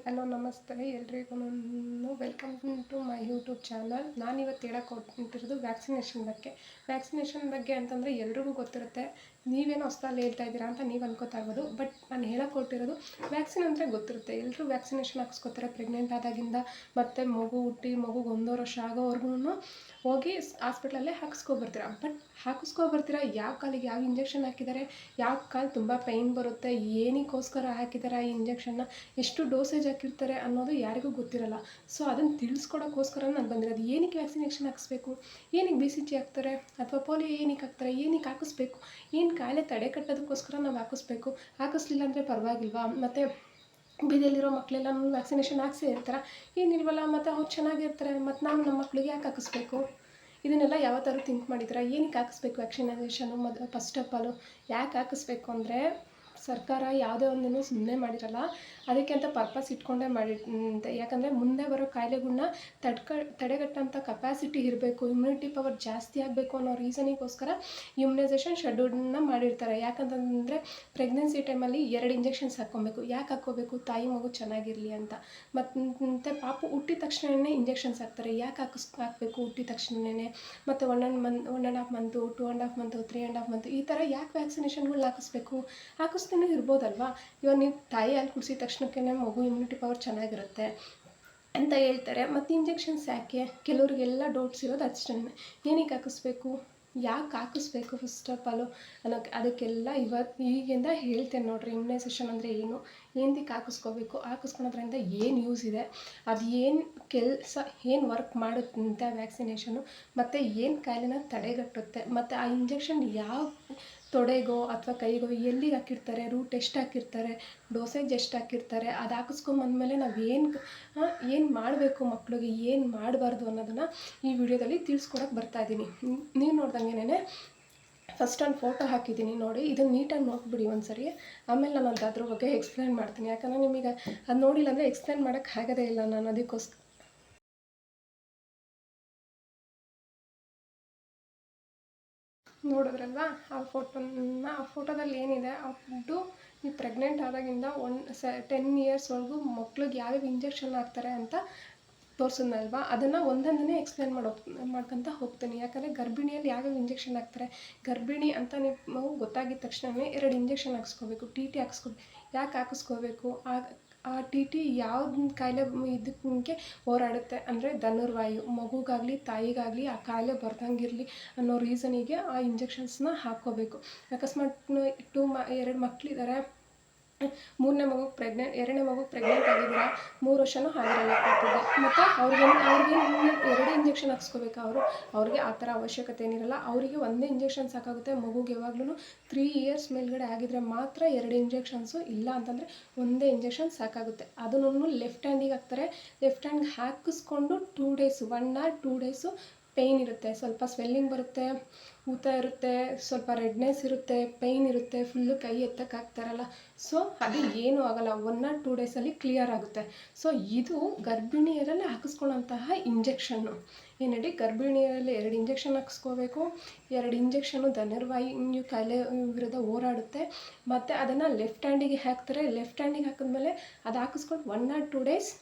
Hello ನಮಸ್ತೆ ಎಲ್ರಿಗೂ welcome to my YouTube channel. ನಾನಿವತ್ತು ಹೇಳಕ್ಕೆ ಹೊರಟಿರೋದು ವ್ಯಾಕ್ಸಿನೇಷನ್ ಬಗ್ಗೆ ಅಂತಂದರೆ ಎಲ್ರಿಗೂ ಗೊತ್ತಿರುತ್ತೆ. ನೀವೇನು ಹೊಸದಲ್ಲಿ ಹೇಳ್ತಾ ಇದ್ದೀರಾ ಅಂತ ನೀವು ಅನ್ಕೋತಾ ಇರ್ಬೋದು. ಬಟ್ ನಾನು ಹೇಳಕ್ಕೆ ಹೊರಟಿರೋದು ವ್ಯಾಕ್ಸಿನ್ ಅಂದರೆ ಗೊತ್ತಿರುತ್ತೆ. ಎಲ್ಲರೂ ವ್ಯಾಕ್ಸಿನೇಷನ್ ಹಾಕ್ಸ್ಕೊತಾರೆ ಪ್ರೆಗ್ನೆಂಟ್ ಆದಾಗಿಂದ. ಮತ್ತು ಮಗು ಹುಟ್ಟಿ ಮಗುಗೆ 1.5 ವರ್ಷ ಆಗೋವರೆಗೂ ಹೋಗಿ ಹಾಸ್ಪಿಟ್ಲಲ್ಲೇ ಹಾಕಿಸ್ಕೊಬರ್ತೀರ. ಬಟ್ ಹಾಕಿಸ್ಕೊಬರ್ತೀರ ಯಾವ ಕಾಲಿಗೆ ಯಾವ ಇಂಜೆಕ್ಷನ್ ಹಾಕಿದ್ದಾರೆ, ಯಾವ ಕಾಲು ತುಂಬ ಪೈನ್ ಬರುತ್ತೆ, ಏನಕ್ಕೋಸ್ಕರ ಹಾಕಿದ್ದಾರೆ ಆ ಇಂಜೆಕ್ಷನ್ನ, ಎಷ್ಟು ಡೋಸೇಜ್ ಹಾಕಿರ್ತಾರೆ ಅನ್ನೋದು ಯಾರಿಗೂ ಗೊತ್ತಿರಲ್ಲ. ಸೊ ಅದನ್ನು ತಿಳಿಸ್ಕೊಡೋಕ್ಕೋಸ್ಕರ ನಾನು ಬಂದಿರೋದು. ಏನಕ್ಕೆ ವ್ಯಾಕ್ಸಿನೇಷನ್ ಹಾಕಿಸ್ಬೇಕು, ಏನಕ್ಕೆ BCG ಹಾಕ್ತಾರೆ ಅಥವಾ ಪೋಲಿಯೋ ಏನಕ್ಕೆ ಹಾಕ್ತಾರೆ, ಏನಕ್ಕೆ ಹಾಕಿಸ್ಬೇಕು, ಏನು ಕಾಯಿಲೆ ತಡೆ ಕಟ್ಟೋದಕ್ಕೋಸ್ಕರ ನಾವು ಹಾಕಿಸ್ಲಿಲ್ಲ ಅಂದರೆ ಪರವಾಗಿಲ್ವಾ? ಮತ್ತು ಬೀದಿಯಲ್ಲಿರೋ ಮಕ್ಕಳೆಲ್ಲನೂ ವ್ಯಾಕ್ಸಿನೇಷನ್ ಹಾಕ್ಸೇ ಇರ್ತಾರೆ, ಏನಿಲ್ವಲ್ಲ, ಮತ್ತು ಅವ್ರು ಚೆನ್ನಾಗಿರ್ತಾರೆ, ಮತ್ತು ನಾವು ನಮ್ಮ ಮಕ್ಳಿಗೆ ಯಾಕೆ ಹಾಕಿಸ್ಬೇಕು? ಇದನ್ನೆಲ್ಲ ಯಾವತ್ತಾದ್ರು ಥಿಂಕ್ ಮಾಡಿದ್ರೆ ಏನಕ್ಕೆ ಹಾಕಿಸ್ಬೇಕು ವ್ಯಾಕ್ಸಿನೇಷನು? ಫಸ್ಟ್ ಆಫ್ ಆಲು ಯಾಕೆ ಹಾಕಿಸ್ಬೇಕು ಅಂದರೆ, ಸರ್ಕಾರ ಯಾವುದೇ ಒಂದನ್ನು ಸುಮ್ಮನೆ ಮಾಡಿರಲ್ಲ, ಅದಕ್ಕೆ ಅಂತ ಪರ್ಪಸ್ ಇಟ್ಕೊಂಡೇ ಯಾಕಂದರೆ ಮುಂದೆ ಬರೋ ಕಾಯಿಲೆಗಳನ್ನ ತಡೆಗಟ್ಟೋಂಥ ಕೆಪಾಸಿಟಿ ಇರಬೇಕು, ಇಮ್ಯುನಿಟಿ ಪವರ್ ಜಾಸ್ತಿ ಆಗಬೇಕು ಅನ್ನೋ ರೀಸನಿಗೋಸ್ಕರ ಇಮ್ಯುನೈಸೇಷನ್ ಶೆಡ್ಯೂಲ್ನ ಮಾಡಿರ್ತಾರೆ. ಯಾಕಂತಂದರೆ ಪ್ರೆಗ್ನೆನ್ಸಿ ಟೈಮಲ್ಲಿ 2 ಇಂಜೆಕ್ಷನ್ಸ್ ಹಾಕ್ಕೊಬೇಕು. ಯಾಕೆ ಹಾಕ್ಕೋಬೇಕು? ತಾಯಿ ಮಗು ಚೆನ್ನಾಗಿರಲಿ ಅಂತ. ಮತ್ತು ಪಾಪು ಹುಟ್ಟಿದ ತಕ್ಷಣವೇ ಇಂಜೆಕ್ಷನ್ಸ್ ಹಾಕ್ತಾರೆ. ಯಾಕೆ ಹಾಕಬೇಕು ಹುಟ್ಟಿದ ತಕ್ಷಣವೇ? ಮತ್ತು 1.5 ಮಂತು, 2.5 ಮಂತು, 3.5 ಮಂತು, ಈ ಥರ ಯಾಕೆ ವ್ಯಾಕ್ಸಿನೇಷನ್ಗಳನ್ನ ಹಾಕಿಸ್ತಾನೆ ಇರ್ಬೋದಲ್ವಾ? ಇವಾಗ ನೀವು ತಾಯಿ ಹಾಲು ಕುಡಿಸಿದ ತಕ್ಷಣಕ್ಕೆ ಮಗು ಇಮ್ಯುನಿಟಿ ಪವರ್ ಚೆನ್ನಾಗಿರುತ್ತೆ ಅಂತ ಹೇಳ್ತಾರೆ. ಮತ್ತು ಇಂಜೆಕ್ಷನ್ಸ್ ಯಾಕೆ? ಕೆಲವರಿಗೆಲ್ಲ ಡೌಟ್ಸ್ ಇರೋದು ಅಷ್ಟೇ, ಏನಕ್ಕೆ ಹಾಕಿಸ್ಬೇಕು, ಯಾಕೆ ಹಾಕಿಸ್ಬೇಕು ಫಸ್ಟ್ ಆಫ್ ಆಲು ಅದಕ್ಕೆಲ್ಲ ಈಗಿಂದ ಹೇಳ್ತೇನೆ ನೋಡಿರಿ. ಇಮ್ಯುನೈಸೇಷನ್ ಅಂದರೆ ಏನು, ಏನಕ್ಕೆ ಹಾಕಿಸ್ಕೊಳೋದ್ರಿಂದ ಏನು ಯೂಸ್ ಇದೆ, ಅದು ಏನು ಕೆಲಸ, ಏನು ವರ್ಕ್ ಮಾಡುತ್ತೆ ವ್ಯಾಕ್ಸಿನೇಷನು, ಮತ್ತು ಏನು ಕಾಯಿಲೆನ ತಡೆಗಟ್ಟುತ್ತೆ, ಮತ್ತು ಆ ಇಂಜೆಕ್ಷನ್ ಯಾವ ತೊಡೆಗೋ ಅಥವಾ ಕೈಗೋ ಎಲ್ಲಿಗೆ ಹಾಕಿರ್ತಾರೆ, ರೂಟ್ ಎಷ್ಟು ಹಾಕಿರ್ತಾರೆ, ಡೋಸೇಜ್ ಎಷ್ಟು ಹಾಕಿರ್ತಾರೆ, ಅದು ಹಾಕಿಸ್ಕೊಂಬಂದ್ಮೇಲೆ ನಾವು ಏನು ಮಾಡಬೇಕು ಮಕ್ಕಳಿಗೆ, ಏನು ಮಾಡಬಾರ್ದು ಅನ್ನೋದನ್ನು ಈ ವಿಡಿಯೋದಲ್ಲಿ ತಿಳಿಸ್ಕೊಡೋಕೆ ಬರ್ತಾಯಿದ್ದೀನಿ. ನೀವು ನೋಡ್ದಂಗೆನೇ ಫಸ್ಟ್ ಒಂದು ಫೋಟೋ ಹಾಕಿದ್ದೀನಿ ನೋಡಿ, ಇದನ್ನು ನೀಟಾಗಿ ನೋಡ್ಬಿಡಿ ಒಂದ್ಸರಿ. ಆಮೇಲೆ ನಾನು ಅದ್ರ ಬಗ್ಗೆ ಎಕ್ಸ್ಪ್ಲೇನ್ ಮಾಡ್ತೀನಿ. ಯಾಕಂದರೆ ನಿಮಗೆ ಅದು ನೋಡಿಲ್ಲ ಅಂದರೆ ಎಕ್ಸ್ಪ್ಲೇನ್ ಮಾಡೋಕ್ಕೆ ಆಗೋದೇ ಇಲ್ಲ ನಾನು. ಅದಕ್ಕೋಸ್ಕರ ನೋಡಿದ್ರಲ್ವ ಆ ಫೋಟೋದಲ್ಲಿ ಏನಿದೆ, ಅದು ಈ ಪ್ರೆಗ್ನೆಂಟ್ ಆದಾಗಿಂದ 10 ಇಯರ್ಸ್ವರೆಗೂ ಮಕ್ಳಿಗೆ ಯಾವ್ಯಾವ ಇಂಜೆಕ್ಷನ್ ಹಾಕ್ತಾರೆ ಅಂತ ತೋರಿಸಿದ್ನಲ್ವ, ಅದನ್ನು ಒಂದೊಂದನ್ನೇ ಎಕ್ಸ್ಪ್ಲೇನ್ ಮಾಡ್ಕೊತ ಹೋಗ್ತೀನಿ. ಯಾಕಂದರೆ ಗರ್ಭಿಣಿಯಲ್ಲಿ ಯಾವ್ಯಾವ ಇಂಜೆಕ್ಷನ್ ಹಾಕ್ತಾರೆ, ಗರ್ಭಿಣಿ ಅಂತ ನೀವು ಗೊತ್ತಾಗಿದ್ದ ತಕ್ಷಣವೇ 2 ಇಂಜೆಕ್ಷನ್ ಹಾಕಿಸ್ಕೋಬೇಕು, TT ಹಾಕಿಸ್ಕೋಬೇಕು. ಯಾಕೆ ಹಾಕಿಸ್ಕೋಬೇಕು? ಆ TT ಯಾವ್ದು ಕಾಯಿಲೆ ಇದಕ್ಕೆ ಹೋರಾಡುತ್ತೆ ಅಂದರೆ ಧನುರ್ವಾಯು, ಮಗುಗಾಗಲಿ ತಾಯಿಗಾಗಲಿ ಆ ಕಾಯಿಲೆ ಬರ್ದಂಗಿರಲಿ ಅನ್ನೋ ರೀಸನಿಗೆ ಆ ಇಂಜೆಕ್ಷನ್ಸ್ನ ಹಾಕ್ಕೋಬೇಕು. ಅಕಸ್ಮಾತ್ 2 ಮಕ್ಕಳಿದ್ದಾರೆ, 2ನೇ ಮಗುಗೆ ಪ್ರೆಗ್ನೆಂಟ್ ಆಗಿದ್ದೀರಾ, 3 ವರ್ಷನೂ ಆಗಿರಲ್ಲ ಪಾಪುಗೆ, ಮತ್ತು ಅವ್ರಿಗೆ 2 ಇಂಜೆಕ್ಷನ್ ಹಾಕ್ಸ್ಕೋಬೇಕು. ಅವ್ರಿಗೆ ಆ ಥರ ಅವಶ್ಯಕತೆ ಏನಿರಲ್ಲ. ಅವರಿಗೆ ಒಂದೇ ಇಂಜೆಕ್ಷನ್ ಸಾಕಾಗುತ್ತೆ. ಮಗುಗೆ ಯಾವಾಗ್ಲೂ 3 ಇಯರ್ಸ್ ಮೇಲ್ಗಡೆ ಆಗಿದ್ರೆ ಮಾತ್ರ 2 ಇಂಜೆಕ್ಷನ್ಸು, ಇಲ್ಲ ಅಂತಂದರೆ ಒಂದೇ ಇಂಜೆಕ್ಷನ್ ಸಾಕಾಗುತ್ತೆ. ಅದನ್ನು ಲೆಫ್ಟ್ ಹ್ಯಾಂಡಿಗೆ ಹಾಕ್ತಾರೆ. ಲೆಫ್ಟ್ ಹ್ಯಾಂಡ್ಗೆ ಹಾಕಿಸ್ಕೊಂಡು 2 ಡೇಸು 1 or 2 ಡೇಸು ಪೇಯ್ನ್ ಇರುತ್ತೆ, ಸ್ವಲ್ಪ ಸ್ವೆಲ್ಲಿಂಗ್ ಬರುತ್ತೆ, ಊತ ಇರುತ್ತೆ, ಸ್ವಲ್ಪ ರೆಡ್ನೆಸ್ ಇರುತ್ತೆ, ಪೇಯ್ನ್ ಇರುತ್ತೆ, ಫುಲ್ಲು ಕೈ ಎತ್ತಕ್ಕಾಗ್ತಾರಲ್ಲ. ಸೊ ಅದು ಏನೂ ಆಗೋಲ್ಲ, 1 or 2 ಡೇಸಲ್ಲಿ ಕ್ಲಿಯರ್ ಆಗುತ್ತೆ. ಸೊ ಇದು ಗರ್ಭಿಣಿಯರಲ್ಲಿ ಹಾಕಿಸ್ಕೊಳ್ಳೋಂತಹ ಇಂಜೆಕ್ಷನ್ನು. ಏನೇಳಿ ಗರ್ಭಿಣಿಯರಲ್ಲಿ 2 ಇಂಜೆಕ್ಷನ್ ಹಾಕಿಸ್ಕೋಬೇಕು. 2 ಇಂಜೆಕ್ಷನು ಧನುರ್ವಾಯು ಕಾಯಿಲೆ ವಿರುದ್ಧ ಹೋರಾಡುತ್ತೆ. ಮತ್ತು ಅದನ್ನು ಲೆಫ್ಟ್ ಹ್ಯಾಂಡಿಗೆ ಹಾಕ್ತಾರೆ. ಲೆಫ್ಟ್ ಹ್ಯಾಂಡಿಗೆ ಹಾಕಿದ್ಮೇಲೆ ಅದು ಹಾಕಿಸ್ಕೊಂಡು 1 or 2 ಡೇಸ್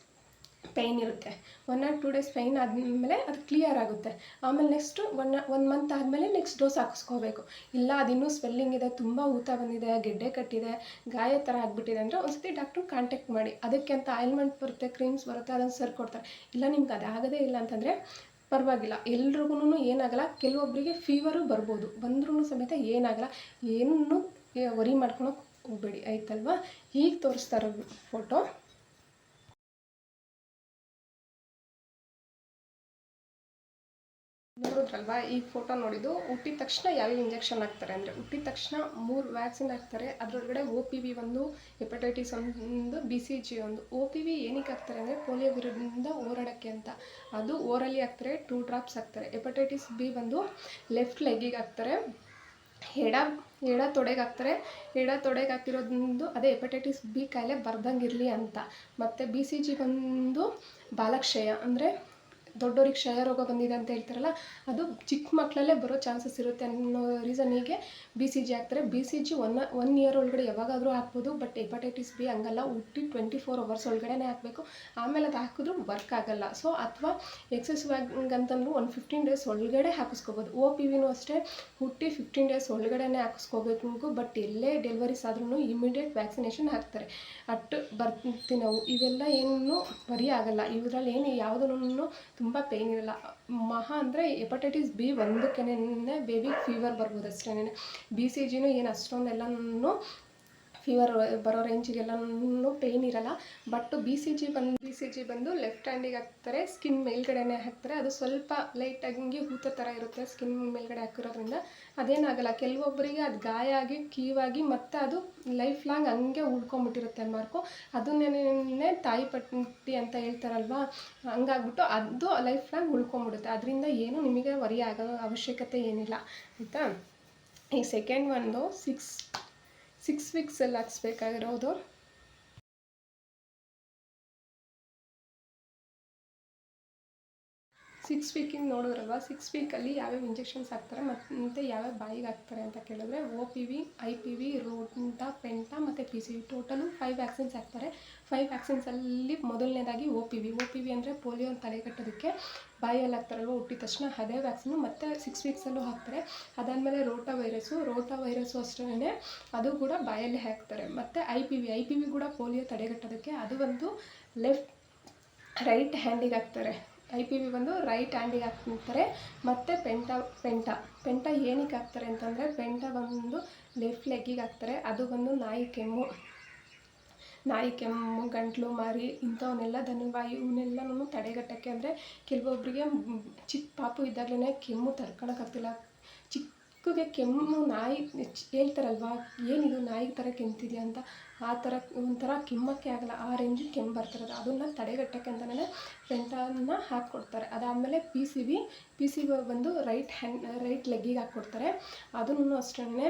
ಪೇಯ್ನ್ ಇರುತ್ತೆ. 1 or 2 ಡೇಸ್ ಪೇಯ್ನ್ ಆದಮೇಲೆ ಅದು ಕ್ಲಿಯರ್ ಆಗುತ್ತೆ. ಆಮೇಲೆ ನೆಕ್ಸ್ಟು 1 ಮಂತ್ ಆದಮೇಲೆ ನೆಕ್ಸ್ಟ್ ಡೋಸ್ ಹಾಕಿಸ್ಕೋಬೇಕು. ಇಲ್ಲ ಅದಿನ್ನೂ ಸ್ವೆಲ್ಲಿಂಗ್ ಇದೆ, ತುಂಬ ಊತ ಬಂದಿದೆ, ಗೆಡ್ಡೆ ಕಟ್ಟಿದೆ, ಗಾಯ ಥರ ಆಗಿಬಿಟ್ಟಿದೆ ಅಂದರೆ ಒಂದ್ಸತಿ ಡಾಕ್ಟ್ರು ಕಾಂಟ್ಯಾಕ್ಟ್ ಮಾಡಿ. ಅದಕ್ಕೆ ಅಂತ ಆಯಿಲ್ಮೆಂಟ್ ಬರುತ್ತೆ, ಕ್ರೀಮ್ಸ್ ಬರುತ್ತೆ, ಅದನ್ನು ಕೊಡ್ತಾರೆ. ಇಲ್ಲ ನಿಮ್ಗೆ ಅದು ಆಗೋದೇ ಇಲ್ಲ ಅಂತಂದರೆ ಪರವಾಗಿಲ್ಲ, ಎಲ್ರಿಗೂ ಏನಾಗಲ್ಲ. ಕೆಲವೊಬ್ಬರಿಗೆ ಫೀವರು ಬರ್ಬೋದು, ಬಂದ್ರೂ ಸಮೇತ ಏನಾಗಲ್ಲ. ಏನೂ ವರಿ ಮಾಡ್ಕೊಳಕ್ಕೆ ಹೋಗಬೇಡಿ, ಆಯ್ತಲ್ವಾ? ಈಗ ತೋರಿಸ್ತಾ ಇರೋ ಫೋಟೋ ನೋಡಿದ್ರಲ್ವಾ? ಈ ಫೋಟೋ ನೋಡಿದ್ದು ಹುಟ್ಟಿದ ತಕ್ಷಣ ಯಾವ್ಯಾವ ಇಂಜೆಕ್ಷನ್ ಹಾಕ್ತಾರೆ ಅಂದರೆ, ಹುಟ್ಟಿದ ತಕ್ಷಣ 3 ವ್ಯಾಕ್ಸಿನ್ ಹಾಕ್ತಾರೆ. ಅದರೊಳಗಡೆ OPV ಒಂದು, ಹೆಪಟೈಟಿಸ್ ಒಂದು, BCG ಒಂದು. OPV ಏನಕ್ಕೆ ಹಾಕ್ತಾರೆ ಅಂದರೆ ಪೋಲಿಯೋ ವಿರುದ್ಧ ಹೋರಾಡೋಕ್ಕೆ ಅಂತ. ಅದು ಓರಲಿ ಹಾಕ್ತಾರೆ, 2 ಡ್ರಾಪ್ಸ್ ಹಾಕ್ತಾರೆ. ಹೆಪಟೈಟಿಸ್ B ಒಂದು ಲೆಫ್ಟ್ ಲೆಗ್ಗಿಗೆ ಹಾಕ್ತಾರೆ, ಎಡ ತೊಡೆಗೆ ಹಾಕ್ತಾರೆ. ಎಡ ತೊಡೆಗೆ ಹಾಕಿರೋದು ಅದೇ ಹೆಪಟೈಟಿಸ್ B ಕಾಯಿಲೆ ಬರ್ದಂಗಿರಲಿ ಅಂತ. ಮತ್ತು BCG ಒಂದು ಬಾಲಕ್ಷಯ ಅಂದರೆ ದೊಡ್ಡೋರಿಗೆ ಕ್ಷಯ ರೋಗ ಬಂದಿದೆ ಅಂತ ಹೇಳ್ತಾರಲ್ಲ, ಅದು ಚಿಕ್ಕ ಮಕ್ಕಳಲ್ಲೇ ಬರೋ ಚಾನ್ಸಸ್ ಇರುತ್ತೆ ಅನ್ನೋ ರೀಸನಿಗೆ BCG ಹಾಕ್ತಾರೆ. BCG 1 ಇಯರ್ ಒಳಗಡೆ ಯಾವಾಗಾದರೂ ಹಾಕ್ಬೋದು. ಬಟ್ ಹೆಪಟೈಟಿಸ್ ಬಿ ಹಂಗಲ್ಲ, ಹುಟ್ಟಿ 24 hours ಒಳಗಡೆ ಹಾಕಬೇಕು. ಆಮೇಲೆ ಅದು ಹಾಕಿದ್ರೂ ವರ್ಕ್ ಆಗಲ್ಲ. ಸೊ ಅಥವಾ ಎಕ್ಸೆಸಿವ್ ಅಂತಂದ್ರೂ ಒಂದು 15 days ಒಳಗಡೆ ಹಾಕಿಸ್ಕೋಬೋದು. OPVನೂ ಅಷ್ಟೇ, ಹುಟ್ಟಿ 15 days ಒಳಗಡೆ ಹಾಕಿಸ್ಕೋಬೇಕು. ಬಟ್ ಎಲ್ಲೇ ಡೆಲಿವರೀಸ್ ಆದ್ರೂ ಇಮಿಡಿಯೇಟ್ ವ್ಯಾಕ್ಸಿನೇಷನ್ ಹಾಕ್ತಾರೆ. ಬರ್ತೀವಿ ನಾವು, ಇವೆಲ್ಲ ಏನು ಬರೀ ಆಗಲ್ಲ. ಇದರಲ್ಲಿ ಏನು ಯಾವುದೂ ತುಂಬ ಪೇಯ್ನ್ ಇರಲ್ಲ. ಮಹಾ ಅಂದರೆ ಹೆಪಟೈಟಿಸ್ ಬಿ ಒಂದಕ್ಕೇನೆ ಬೇಬಿಗೆ ಫೀವರ್ ಬರ್ಬೋದು ಅಷ್ಟೇ. BCGನೂ ಏನು ಅಷ್ಟೊಂದೆಲ್ಲನೂ ಫೀವರ್ ಬರೋ ರೇಂಜಿಗೆಲ್ಲನೂ ಪೇಯ್ನ್ ಇರಲ್ಲ. ಬಟ್ BCG ಬಂದು ಲೆಫ್ಟ್ ಹ್ಯಾಂಡಿಗೆ ಹಾಕ್ತಾರೆ, ಸ್ಕಿನ್ ಮೇಲ್ಗಡೆನೇ ಹಾಕ್ತಾರೆ. ಅದು ಸ್ವಲ್ಪ ಲೈಟಾಗಿ ಊತ ಥರ ಇರುತ್ತೆ ಸ್ಕಿನ್ ಮೇಲ್ಗಡೆ ಹಾಕಿರೋದ್ರಿಂದ. ಅದೇನಾಗಲ್ಲ. ಕೆಲವೊಬ್ಬರಿಗೆ ಅದು ಗಾಯ ಆಗಿ ಕೀವಾಗಿ ಮತ್ತು ಅದು ಲೈಫ್ ಲಾಂಗ್ ಹಂಗೆ ಉಳ್ಕೊಂಬಿಟ್ಟಿರುತ್ತೆ ಮಾರ್ಕು. ಅದನ್ನೇ ತಾಯಿ ಪಟ್ಟಿ ಅಂತ ಹೇಳ್ತಾರಲ್ವ, ಹಂಗಾಗ್ಬಿಟ್ಟು ಅದು ಲೈಫ್ ಲಾಂಗ್ ಉಳ್ಕೊಂಬಿಡುತ್ತೆ. ಅದರಿಂದ ಏನು ನಿಮಗೆ ವರಿ ಆಗೋ ಅವಶ್ಯಕತೆ ಏನಿಲ್ಲ, ಆಯಿತಾ. ಈ ಸೆಕೆಂಡ್ ಒಂದು 6 ವೀಕ್ಸಲ್ಲಿ ಹಾಕ್ಸ್ಬೇಕಾಗಿರೋದು. 6 ವೀಕಿಂದ ನೋಡಿದ್ರಲ್ವ, 6 ವೀಕಲ್ಲಿ ಯಾವ್ಯಾವ ಇಂಜೆಕ್ಷನ್ಸ್ ಹಾಕ್ತಾರೆ ಮತ್ತು ಯಾವ್ಯಾವ ಬಾಯಿಗೆ ಹಾಕ್ತಾರೆ ಅಂತ ಕೇಳಿದ್ರೆ OPV, IPV, ರೋಟಾ, ಪೆಂಟಾ ಮತ್ತು PCV ಟೋಟಲು 5 ವ್ಯಾಕ್ಸಿನ್ಸ್ ಹಾಕ್ತಾರೆ. 5 ವ್ಯಾಕ್ಸಿನ್ಸಲ್ಲಿ ಮೊದಲನೇದಾಗಿ OPV ಅಂದರೆ ಪೋಲಿಯೋ ತಡೆಗಟ್ಟೋದಕ್ಕೆ ಬಾಯಲ್ಲಿ ಹಾಕ್ತಾರಲ್ವ ಹುಟ್ಟಿದ ತಕ್ಷಣ, ಅದೇ ವ್ಯಾಕ್ಸಿನು ಮತ್ತು 6 ವೀಕ್ಸಲ್ಲೂ ಹಾಕ್ತಾರೆ. ಅದಾದಮೇಲೆ ರೋಟಾ ವೈರಸ್ಸು ಅಷ್ಟೇ, ಅದು ಕೂಡ ಬಾಯಲ್ಲೇ ಹಾಕ್ತಾರೆ. ಮತ್ತು IPV ಕೂಡ ಪೋಲಿಯೋ ತಡೆಗಟ್ಟೋದಕ್ಕೆ, ಅದು ಒಂದು ರೈಟ್ ಹ್ಯಾಂಡಿಗೆ ಹಾಕ್ತಾರೆ. IPV ಬಂದು ರೈಟ್ ಹ್ಯಾಂಡಿಗೆ ಹಾಕ್ತಾರೆ. ಮತ್ತು ಪೆಂಟಾ ಏನಕ್ಕೆ ಹಾಕ್ತಾರೆ ಅಂತಂದರೆ, ಪೆಂಟಾ ಬಂದು ಲೆಫ್ಟ್ ಲೆಗ್ಗಿಗೆ ಹಾಕ್ತಾರೆ. ಅದು ಬಂದು ನಾಯಿ ಕೆಮ್ಮು, ಗಂಟ್ಲು ಮಾರಿ ಇಂಥವನ್ನೆಲ್ಲ ಧನುವಾಯು ಇವನ್ನೆಲ್ಲನೂ ತಡೆಗಟ್ಟೋಕ್ಕೆ. ಅಂದರೆ ಕೆಲವೊಬ್ಬರಿಗೆ ಚಿಕ್ಕ ಪಾಪು ಇದ್ದಾಗಲೇ ಕೆಮ್ಮು ತಡ್ಕೊಳಕ್ಕಾಗ್ತಿಲ್ಲ. ಚಿಕ್ಕಗೆ ಕೆಮ್ಮು, ನಾಯಿ ಹೇಳ್ತಾರಲ್ವ, ಏನಿದು ನಾಯಿ ಥರ ಕೆಮ್ತಿದೆಯಾ ಅಂತ, ಆ ಥರ ಒಂಥರ ಕೆಮ್ಮಕ್ಕೆ ಆಗಲ್ಲ, ಆ ರೇಂಜಿಗೆ ಕೆಮ್ಮು ಬರ್ತಿರೋದು. ಅದನ್ನು ತಡೆಗಟ್ಟೋಕ್ಕೆ ಅಂತಲೇ ಪೆಂಟಾನ ಹಾಕ್ಕೊಡ್ತಾರೆ. ಅದಾದಮೇಲೆ PCV ಬಂದು ರೈಟ್ ಲೆಗ್ಗಿಗೆ ಹಾಕ್ಕೊಡ್ತಾರೆ. ಅದನ್ನು ಅಷ್ಟೇ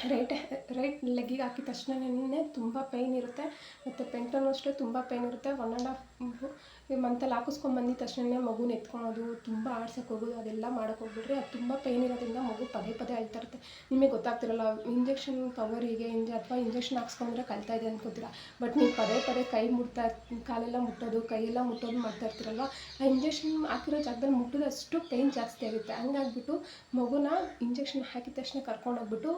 ರೈಟ್ ಲೆಗ್ಗಿಗೆ ಹಾಕಿದ ತಕ್ಷಣನೇ ತುಂಬ ಪೇಯ್ನ್ ಇರುತ್ತೆ. ಮತ್ತು ಪೆಂಟನೂ ಅಷ್ಟೇ ತುಂಬ ಪೇಯ್ನ್ ಇರುತ್ತೆ. 1.5 ಮಂತಲ್ಲಿ ಹಾಕಿಸ್ಕೊಂಬಂದಿದ ತಕ್ಷಣ ಮಗುನ ಎತ್ಕೊಳೋದು, ತುಂಬ ಆಡ್ಸೋಕೆ ಹೋಗೋದು, ಅದೆಲ್ಲ ಮಾಡೋಕೆ ಹೋಗ್ಬಿಡ್ರಿ. ಅದು ತುಂಬ ಪೇಯ್ನ್ ಇರೋದ್ರಿಂದ ಮಗು ಪದೇ ಅಳ್ತಾ ಇರುತ್ತೆ. ನಿಮಗೆ ಗೊತ್ತಾಗ್ತಿರಲ್ಲ, ಇಂಜೆಕ್ಷನ್ ಪವರಿಗೆ ಅಥವಾ ಇಂಜೆಕ್ಷನ್ ಹಾಕ್ಸ್ಕೊಂಡ್ರೆ ಕಲ್ತಾ ಇದೆ ಅನ್ಕೋತೀರ. ಬಟ್ ನೀವು ಪದೇ ಕೈ ಕಾಲೆಲ್ಲ ಮುಟ್ಟೋದು, ಕೈಯೆಲ್ಲ ಮುಟ್ಟೋದು ಮಾಡ್ತಾ ಇರ್ತೀರಲ್ವ, ಆ ಇಂಜೆಕ್ಷನ್ ಹಾಕಿರೋ ಜಾಗದಲ್ಲಿ ಮುಟ್ಟಿದಷ್ಟು ಪೇಯ್ನ್ ಜಾಸ್ತಿ ಆಗುತ್ತೆ. ಹಂಗಾಗ್ಬಿಟ್ಟು ಮಗುನ ಇಂಜೆಕ್ಷನ್ ಹಾಕಿದ ತಕ್ಷಣ ಕರ್ಕೊಂಡೋಗ್ಬಿಟ್ಟು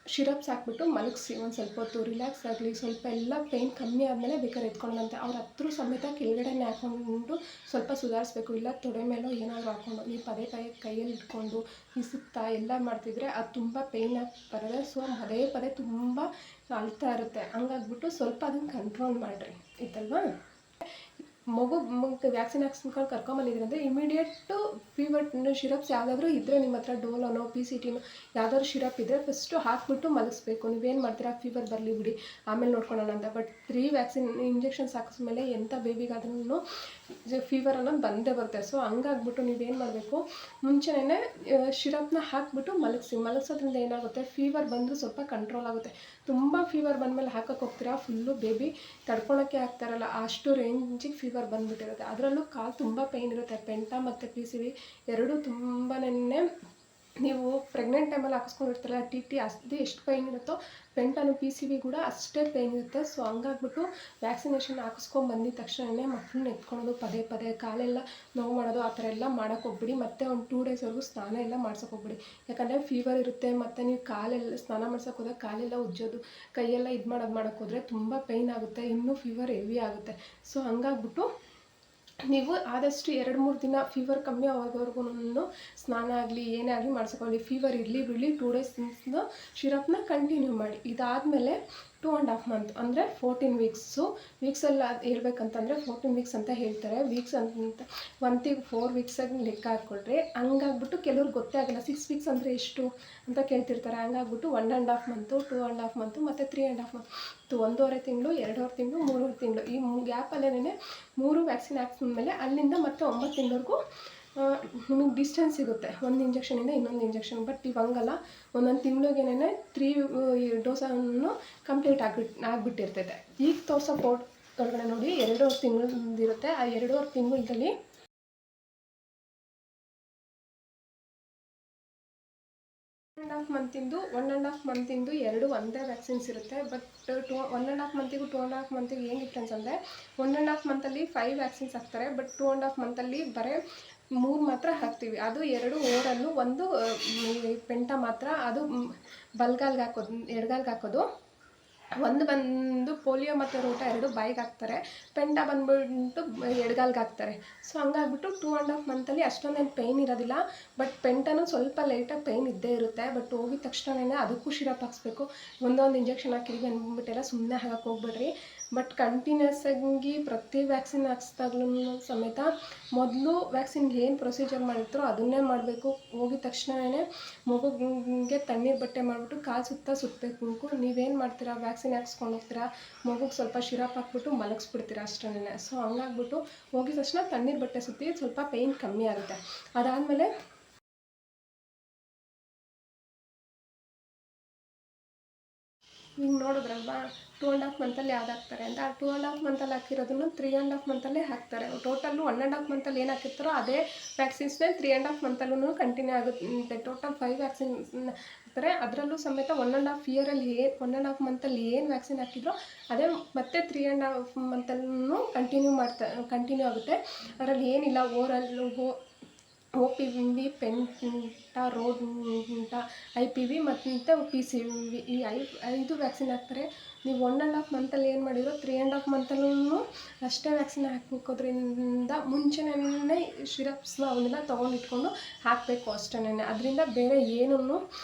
ಶಿರಪ್ಸ್ ಹಾಕ್ಬಿಟ್ಟು ಮಲಗಿಸಿ, ಒಂದು ಸ್ವಲ್ಪ ಹೊತ್ತು ರಿಲ್ಯಾಕ್ಸ್ ಆಗಲಿ, ಸ್ವಲ್ಪ ಎಲ್ಲ ಪೇಯ್ನ್ ಕಮ್ಮಿ ಆದಮೇಲೆ ಬೇಕಾದ್ರೆ ಎತ್ಕೊಂಡಂತೆ ಅವ್ರ ಹತ್ರ ಸಮೇತ ಕೆಳಗಡೆನೇ ಹಾಕ್ಕೊಂಡು ಸ್ವಲ್ಪ ಸುಧಾರಿಸ್ಬೇಕು. ಇಲ್ಲ ತೊಡೆ ಮೇಲೋ ಏನಾದರೂ ಹಾಕ್ಕೊಂಡು ನೀವು ಪದೇ ಕೈಯಲ್ಲಿ ಇಟ್ಕೊಂಡು ಹಿಸುತ್ತಾ ಎಲ್ಲ ಮಾಡ್ತಿದ್ರೆ ಅದು ತುಂಬ ಪೇಯ್ನ್ ಆಗಿ ಬರೋದೆ. ಸೊ ಪದೇ ತುಂಬ ಅಳ್ತಾ ಇರುತ್ತೆ. ಹಂಗಾಗ್ಬಿಟ್ಟು ಸ್ವಲ್ಪ ಅದನ್ನು ಕಂಟ್ರೋಲ್ ಮಾಡಿರಿ, ಆಯ್ತಲ್ವಾ. ಮಗು ವ್ಯಾಕ್ಸಿನ್ ಹಾಕ್ಸ್ಕೊಂಡು ಕರ್ಕೊಂಬಂದಿದ್ರಂದರೆ ಇಮಿಡಿಯೇಟು ಫೀವರ್ ಶಿರಪ್ಸ್ ಯಾವುದಾದ್ರೂ ಇದ್ದರೆ ನಿಮ್ಮ ಹತ್ರ ಡೋಲೋನೋ PCTನೋ ಯಾವುದಾದ್ರು ಶಿರಪ್ ಇದ್ದರೆ ಫಸ್ಟು ಹಾಕ್ಬಿಟ್ಟು ಮಲಗಿಸ್ಬೇಕು. ನೀವೇನು ಮಾಡ್ತೀರಾ, ಫೀವರ್ ಬರಲಿ ಬಿಡಿ ಆಮೇಲೆ ನೋಡ್ಕೊಳ್ಳೋಣ ಅಂತ. ಬಟ್ 3 ವ್ಯಾಕ್ಸಿನ್ ಇಂಜೆಕ್ಷನ್ಸ್ ಹಾಕಿಸ್ಮೇಲೆ ಎಂಥ ಬೇಬಿಗಾದ್ರೂ ಫೀವರ್ ಅನ್ನೋದು ಬಂದೇ ಬರುತ್ತೆ. ಸೊ ಹಂಗಾಗ್ಬಿಟ್ಟು ನೀವೇನು ಮಾಡಬೇಕು, ಮುಂಚೆನೇ ಶಿರಪ್ನ ಹಾಕ್ಬಿಟ್ಟು ಮಲಗಿಸೋದ್ರಿಂದ ಏನಾಗುತ್ತೆ, ಫೀವರ್ ಬಂದರೂ ಸ್ವಲ್ಪ ಕಂಟ್ರೋಲ್ ಆಗುತ್ತೆ. ತುಂಬ ಫೀವರ್ ಬಂದಮೇಲೆ ಹಾಕೋಕ್ಕೆ ಹೋಗ್ತೀರಾ, ಫುಲ್ಲು ಬೇಬಿ ತಡ್ಕೊಳಕ್ಕೆ ಆಗ್ತಾರಲ್ಲ, ಅಷ್ಟು ರೇಂಜಿಗೆ ಫೀವರ್ ಬಂದುಬಿಟ್ಟಿರುತ್ತೆ. ಅದರಲ್ಲೂ ಕಾಲು ತುಂಬ ಪೇಯ್ನ್ ಇರುತ್ತೆ. ಪೆಂಟಾ ಮತ್ತು PCV ಎರಡೂ ತುಂಬಾ ನೀವು ಪ್ರೆಗ್ನೆಂಟ್ ಟೈಮಲ್ಲಿ ಹಾಕಿಸ್ಕೊಂಡಿರ್ತಾರಲ್ಲ TT, ಅದು ಎಷ್ಟು ಪೇಯ್ನ್ ಇರುತ್ತೋ ಪೆಂಟಾನು PCV ಕೂಡ ಅಷ್ಟೇ ಪೇಯ್ನ್ ಇರುತ್ತೆ. ಸೊ ಹಂಗಾಗ್ಬಿಟ್ಟು ವ್ಯಾಕ್ಸಿನೇಷನ್ ಹಾಕಿಸ್ಕೊಂಬಂದಿದ ತಕ್ಷಣವೇ ಮಕ್ಕಳನ್ನ ಎತ್ಕೊಳ್ಳೋದು, ಪದೇ ಕಾಲೆಲ್ಲ ನೋವು ಮಾಡೋದು, ಆ ಥರ ಎಲ್ಲ ಮಾಡೋಕ್ಕೆ ಹೋಗ್ಬಿಡಿ. ಮತ್ತು ಒಂದು 2 ಡೇಸ್ವರೆಗೂ ಸ್ನಾನ ಎಲ್ಲ ಮಾಡ್ಸೋಕೆ ಹೋಗ್ಬಿಡಿ. ಯಾಕಂದರೆ ಫೀವರ್ ಇರುತ್ತೆ. ಮತ್ತು ನೀವು ಕಾಲೆಲ್ಲ ಸ್ನಾನ ಮಾಡ್ಸೋಕೆ ಹೋದಾಗ ಕಾಲೆಲ್ಲ ಉಜ್ಜೋದು, ಕೈಯೆಲ್ಲ ಮಾಡೋಕ್ಕೆ ಹೋದರೆ ತುಂಬ ಪೇಯ್ನ್ ಆಗುತ್ತೆ, ಇನ್ನೂ ಫೀವರ್ ಹೆವಿ ಆಗುತ್ತೆ. ಸೊ ಹಂಗಾಗ್ಬಿಟ್ಟು ನೀವು ಆದಷ್ಟು 2-3 ದಿನ ಫೀವರ್ ಕಮ್ಮಿ ಆಗೋವರೆಗೂ ಸ್ನಾನ ಆಗಲಿ ಏನೇ ಆಗಲಿ ಮಾಡ್ಸೋಕ್ಕೋಗಲಿ. ಫೀವರ್ ಇರಲಿ ಬಿಡಲಿ 2 ಡೇಸ್ ಶಿರಪ್ನ ಕಂಟಿನ್ಯೂ ಮಾಡಿ. ಇದಾದಮೇಲೆ 2.5 ಮಂತ್ ಅಂದರೆ 14 ವೀಕ್ಸಲ್ಲಿ ಹೇಳ್ಬೇಕಂತಂದರೆ 14 ವೀಕ್ಸ್ ಅಂತ ಹೇಳ್ತಾರೆ. ವೀಕ್ಸ್ ಅಂತ 4 ವೀಕ್ಸಾಗಿ ಲೆಕ್ಕ ಹಾಕ್ಕೊಳ್ರಿ. ಹಂಗಾಗ್ಬಿಟ್ಟು ಕೆಲವ್ರಿಗೆ ಗೊತ್ತೇ ಆಗಲ್ಲ 6 ವೀಕ್ಸ್ ಅಂದರೆ ಎಷ್ಟು ಅಂತ ಕೇಳ್ತಿರ್ತಾರೆ. ಹಂಗಾಗ್ಬಿಟ್ಟು 1.5 ಮಂತು, 2.5 ಮಂತು ಮತ್ತು 3.5 ಮಂತ್, 1.5 ತಿಂಗಳು, 2.5 ತಿಂಗಳು, 3 ತಿಂಗಳು, ಈ ಗ್ಯಾಪಲ್ಲೇ 3 ವ್ಯಾಕ್ಸಿನ್ ಹಾಕ್ಸಿದ್ಮೇಲೆ ಅಲ್ಲಿಂದ ಮತ್ತೆ 9 ತಿಂಗಳಿಗೂ ನಿಮಗೆ ಡಿಸ್ಟೆನ್ಸ್ ಸಿಗುತ್ತೆ ಒಂದು ಇಂಜೆಕ್ಷನಿಂದ ಇನ್ನೊಂದು ಇಂಜೆಕ್ಷನ್. ಬಟ್ ಇವಂಗಲ್ಲ, ಒಂದೊಂದು ತಿಂಗಳಿಗೇನೆ 3 ಡೋಸನ್ನು ಕಂಪ್ಲೀಟ್ ಆಗಿಬಿಟ್ಟಿರ್ತೈತೆ. ಈಗ ತೋರಿಸೋ ಫೋಟೋ ಒಳಗಡೆ ನೋಡಿ 2.5 ತಿಂಗಳಿರುತ್ತೆ. ಆ 2.5 ತಿಂಗಳಲ್ಲಿ 1.5 ಮಂತಿಂದು ಎರಡು ಒಂದೇ ವ್ಯಾಕ್ಸಿನ್ಸ್ ಇರುತ್ತೆ. ಬಟ್ 1.5 ಮಂತಿಗೂ 2.5 ಮಂತಿಗೆ ಏನು ಡಿಫ್ರೆನ್ಸ್ ಅಂದರೆ 1.5 ಮಂತಲ್ಲಿ 5 ವ್ಯಾಕ್ಸಿನ್ಸ್ ಹಾಕ್ತಾರೆ. ಬಟ್ 2.5 ಮಂತಲ್ಲಿ ಬರೀ 3 ಮಾತ್ರ ಹಾಕ್ತೀವಿ. ಅದು 2 ಓರಲ್ಲು, ಒಂದು ಪೆಂಟ ಮಾತ್ರ. ಅದು ಬಲ್ಗಾಲ್ಗೆ ಹಾಕೋದು, ಎಡಗಾಲ್ಗೆ ಹಾಕೋದು. ಒಂದು ಬಂದು ಪೋಲಿಯೋ ಮತ್ತು ರೋಟ 2 ಬಾಯಿಗೆ ಹಾಕ್ತಾರೆ. ಪೆಂಟ ಬಂದ್ಬಿಟ್ಟು ಎಡಗಾಲ್ಗೆ ಹಾಕ್ತಾರೆ. ಸೊ ಹಂಗಾಗ್ಬಿಟ್ಟು 2.5 ಮಂತಲ್ಲಿ ಅಷ್ಟೊಂದೇನು ಪೇಯ್ನ್ ಇರೋದಿಲ್ಲ. ಬಟ್ ಪೆಂಟನೂ ಸ್ವಲ್ಪ ಲೈಟಾಗಿ ಪೇಯ್ನ್ ಇದ್ದೇ ಇರುತ್ತೆ. ಬಟ್ ಹೋಗಿದ ತಕ್ಷಣವೇ ಅದಕ್ಕೂ ಶಿರಪ್ ಹಾಕ್ಸ್ಬೇಕು. ಒಂದೊಂದು ಇಂಜೆಕ್ಷನ್ ಹಾಕಿದ್ವಿ ಅಂದ್ಬಿಟ್ಟೆಲ್ಲ ಸುಮ್ಮನೆ ಹಾಕಕ್ಕೆ ಹೋಗ್ಬೇಡ್ರಿ. ಬಟ್ ಕಂಟಿನ್ಯೂಸ್ ಆಗಿ ಪ್ರತಿ ವ್ಯಾಕ್ಸಿನ್ ಹಾಕ್ಸ್ದಾಗ್ಲೂ ಸಮೇತ ಮೊದಲು ವ್ಯಾಕ್ಸಿನ್ಗೆ ಏನು ಪ್ರೊಸೀಜರ್ ಮಾಡಿರ್ತಾರೋ ಅದನ್ನೇ ಮಾಡಬೇಕು. ಹೋಗಿದ ತಕ್ಷಣವೇ ಮಗುಗೆ ತಣ್ಣೀರು ಬಟ್ಟೆ ಮಾಡಿಬಿಟ್ಟು ಕಾಲು ಸುತ್ತಬೇಕು. ನೀವೇನು ಮಾಡ್ತೀರಾ, ವ್ಯಾಕ್ಸಿನ್ ಹಾಕ್ಸ್ಕೊಂಡು ಹೋಗ್ತೀರಾ, ಮಗುಗೆ ಸ್ವಲ್ಪ ಶಿರಪ್ ಹಾಕ್ಬಿಟ್ಟು ಮಲಗಿಸ್ಬಿಡ್ತೀರಾ ಅಷ್ಟೇ. ಸೊ ಹಂಗಾಗ್ಬಿಟ್ಟು ಹೋಗಿದ ತಕ್ಷಣ ತಣ್ಣೀರು ಬಟ್ಟೆ ಸುತ್ತಿ ಸ್ವಲ್ಪ ಪೇಯ್ನ್ ಕಮ್ಮಿ ಆಗುತ್ತೆ. ಅದಾದಮೇಲೆ ಈಗ ನೋಡಿದ್ರಲ್ವಾ 2.5 ಮಂತಲ್ಲಿ ಯಾವ್ದು ಹಾಕ್ತಾರೆ ಅಂತ. 2.5 ಮಂತಲ್ಲಿ ಹಾಕಿರೋದನ್ನು 3.5 ಮಂತಲ್ಲೇ ಹಾಕ್ತಾರೆ. ಟೋಟಲ್ಲು 1.5 ಮಂತಲ್ಲಿ ಏನು ಹಾಕಿರ್ತಾರೋ ಅದೇ ವ್ಯಾಕ್ಸಿನ್ಸ್ನೇ 3.5 ಮಂತಲ್ಲೂ ಕಂಟಿನ್ಯೂ ಆಗುತ್ತೆ. ಟೋಟಲ್ 5 ವ್ಯಾಕ್ಸಿನ್ಸ್ ಹಾಕ್ತಾರೆ. ಅದರಲ್ಲೂ ಸಮೇತ 1.5 ಇಯರಲ್ಲಿ 1.5 ಮಂತಲ್ಲಿ ಏನು ವ್ಯಾಕ್ಸಿನ್ ಹಾಕಿದ್ರೋ ಅದೇ ಮತ್ತೆ 3.5 ಮಂತಲ್ಲೂ ಕಂಟಿನ್ಯೂ ಆಗುತ್ತೆ. ಅದರಲ್ಲಿ ಏನಿಲ್ಲ, OPV, ಪೆಂಟ, ರೋಟ, IPV ಮತ್ತು PCV ಈ 5 ವ್ಯಾಕ್ಸಿನ್ ಹಾಕ್ತಾರೆ. ನೀವು 1.5 ಮಂತಲ್ಲಿ ಏನು ಮಾಡಿದ್ರು 3.5 ಮಂತಲ್ಲೂ ಅಷ್ಟೇ ವ್ಯಾಕ್ಸಿನ್ ಹಾಕೋದ್ರಿಂದ ಮುಂಚೆನೇ ಶಿರಪ್ಸ್ನ ಅವನ್ನೆಲ್ಲ ತೊಗೊಂಡಿಟ್ಕೊಂಡು ಹಾಕಬೇಕು ಅಷ್ಟೇ. ಅದರಿಂದ ಬೇರೆ ಏನೂ